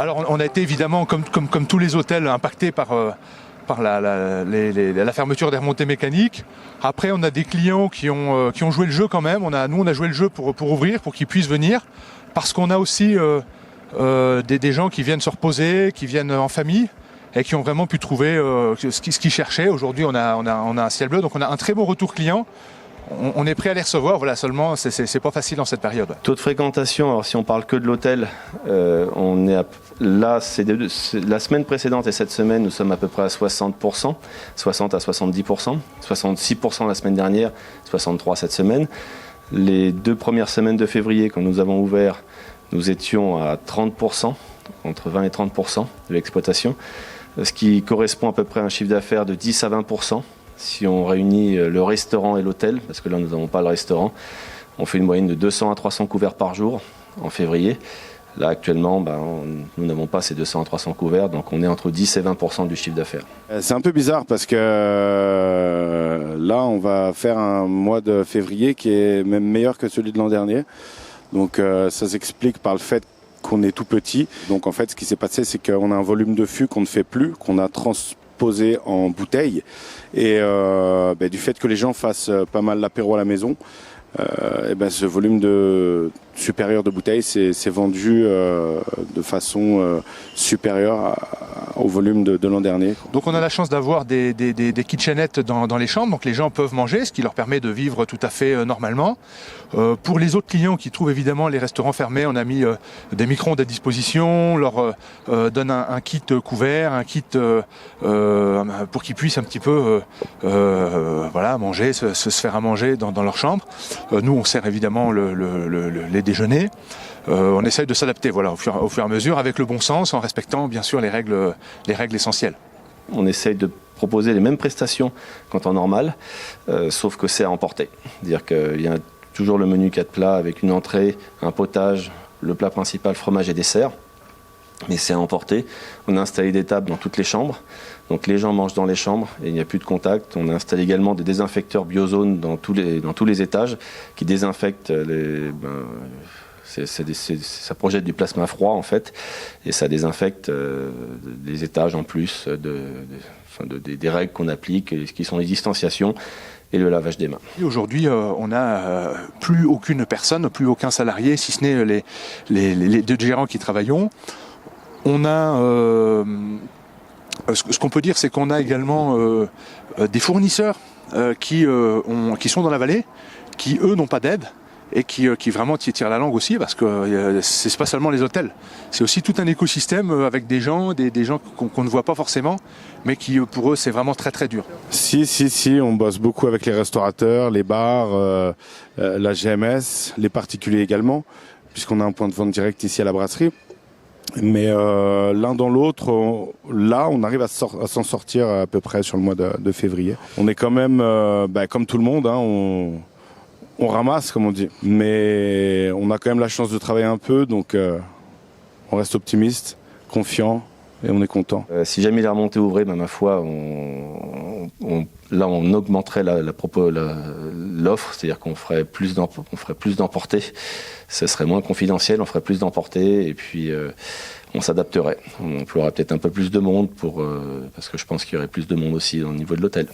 Alors on a été évidemment, comme tous les hôtels, impactés par la fermeture des remontées mécaniques. Après, on a des clients qui ont joué le jeu quand même. Nous, on a joué le jeu pour ouvrir, pour qu'ils puissent venir, parce qu'on a aussi des gens qui viennent se reposer, qui viennent en famille et qui ont vraiment pu trouver ce qu'ils cherchaient. Aujourd'hui, on a un ciel bleu, donc on a un très bon retour client. On est prêt à les recevoir, voilà, seulement c'est pas facile dans cette période. Taux de fréquentation, alors si on parle que de l'hôtel, on est la semaine précédente et cette semaine, nous sommes à peu près à 60%, 60 à 70%, 66% la semaine dernière, 63% cette semaine. Les 2 premières semaines de février, quand nous avons ouvert, nous étions à 30%, entre 20 et 30% de l'exploitation, ce qui correspond à peu près à un chiffre d'affaires de 10 à 20%. Si on réunit le restaurant et l'hôtel, parce que là nous n'avons pas le restaurant, on fait une moyenne de 200 à 300 couverts par jour en février. Là actuellement, nous n'avons pas ces 200 à 300 couverts, donc on est entre 10 et 20% du chiffre d'affaires. C'est un peu bizarre parce que là on va faire un mois de février qui est même meilleur que celui de l'an dernier. Donc ça s'explique par le fait qu'on est tout petit. Donc en fait ce qui s'est passé, c'est qu'on a un volume de fût qu'on ne fait plus, qu'on a transposé en bouteille. Et du fait que les gens fassent pas mal l'apéro à la maison, ce volume supérieur de bouteilles s'est vendu de façon supérieure au volume de l'an dernier. Donc on a la chance d'avoir des kitchenettes dans les chambres, donc les gens peuvent manger, ce qui leur permet de vivre tout à fait normalement. Pour les autres clients qui trouvent évidemment les restaurants fermés, on a mis des micro-ondes à disposition, on leur donne un kit couvert, un kit pour qu'ils puissent un petit peu manger, se faire à manger dans leur chambre. Nous on sert évidemment les déjeuners. On essaye de s'adapter au fur et à mesure avec le bon sens, en respectant bien sûr les règles essentielles. On essaye de proposer les mêmes prestations qu'en temps normal, sauf que c'est à emporter. C'est-à-dire qu'il y a toujours le menu 4 plats avec une entrée, un potage, le plat principal, fromage et dessert. Mais c'est à emporter. On a installé des tables dans toutes les chambres. Donc les gens mangent dans les chambres et il n'y a plus de contact. On a installé également des désinfecteurs Biozone dans tous les étages qui désinfectent ça projette du plasma froid en fait et ça désinfecte des étages en plus des règles qu'on applique qui sont les distanciations et le lavage des mains. Aujourd'hui, on n'a plus aucune personne, plus aucun salarié, si ce n'est les 2 gérants qui travaillons. On a ce qu'on peut dire, c'est qu'on a également des fournisseurs qui sont dans la vallée, qui eux n'ont pas d'aide et qui vraiment tirent la langue aussi, parce que c'est pas seulement les hôtels, c'est aussi tout un écosystème avec des gens qu'on ne voit pas forcément, mais qui pour eux c'est vraiment très très dur. Si, on bosse beaucoup avec les restaurateurs, les bars, la GMS, les particuliers également, puisqu'on a un point de vente direct ici à la brasserie. Mais l'un dans l'autre, on arrive à s'en sortir à peu près sur le mois de février. On est quand même, comme tout le monde, on ramasse comme on dit. Mais on a quand même la chance de travailler un peu, donc on reste optimiste, confiant et on est content. Si jamais les remontées ouvraient, ma foi, on augmenterait l'offre, c'est-à-dire qu'on ferait plus d'emporter. Ce serait moins confidentiel, on ferait plus d'emporter et puis on s'adapterait. On emploierait peut-être un peu plus de monde parce que je pense qu'il y aurait plus de monde aussi au niveau de l'hôtel.